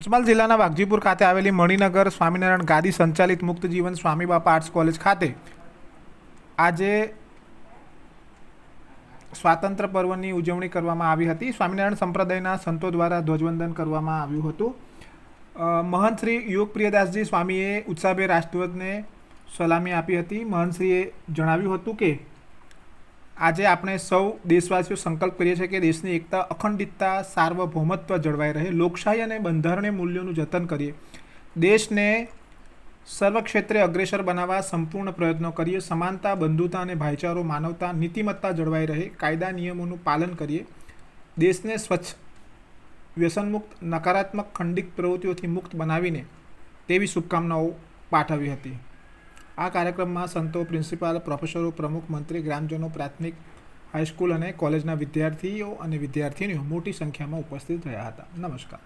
પંચમહાલ જિલ્લાના વાઘજીપુર ખાતે આવેલી મણિનગર સ્વામિનારાયણ ગાદી સંચાલિત મુક્ત જીવન સ્વામી બાપા આર્ટ્સ કોલેજ ખાતે આજે સ્વાતંત્ર્ય પર્વની ઉજવણી કરવામાં આવી હતી। સ્વામિનારાયણ સંપ્રદાયના સંતો દ્વારા ધ્વજવંદન કરવામાં આવ્યું હતું। મહંત શ્રી યોગ પ્રિયદાસજી સ્વામીએ ઉત્સાહભેર રાષ્ટ્રધ્વજને સલામી આપી હતી। મહંતશ્રીએ જણાવ્યું હતું કે આજે આપણે સૌ દેશવાસીઓ સંકલ્પ કરીએ છીએ કે દેશની એકતા, અખંડિતતા, સાર્વભૌમત્વ જળવાઈ રહે, લોકશાહી અને બંધારણીય મૂલ્યોનું જતન કરીએ, દેશને સર્વક્ષેત્રે અગ્રેસર બનાવવા સંપૂર્ણ પ્રયત્નો કરીએ, સમાનતા, બંધુતા અને ભાઈચારો, માનવતા, નીતિમત્તા જળવાઈ રહે, કાયદા નિયમોનું પાલન કરીએ, દેશને સ્વચ્છ, વ્યસનમુક્ત, નકારાત્મક, ખંડિત પ્રવૃત્તિઓથી મુક્ત બનાવીને તેવી શુભકામનાઓ પાઠવી હતી। આ કાર્યક્રમમાં સંતો, પ્રિન્સિપાલ, પ્રોફેસરો, પ્રમુખ, મંત્રી, ગ્રામજનો, પ્રાથમિક, હાઈસ્કૂલ અને કોલેજના વિદ્યાર્થીઓ અને વિદ્યાર્થીનીઓ મોટી સંખ્યામાં ઉપસ્થિત રહ્યા હતા। નમસ્કાર।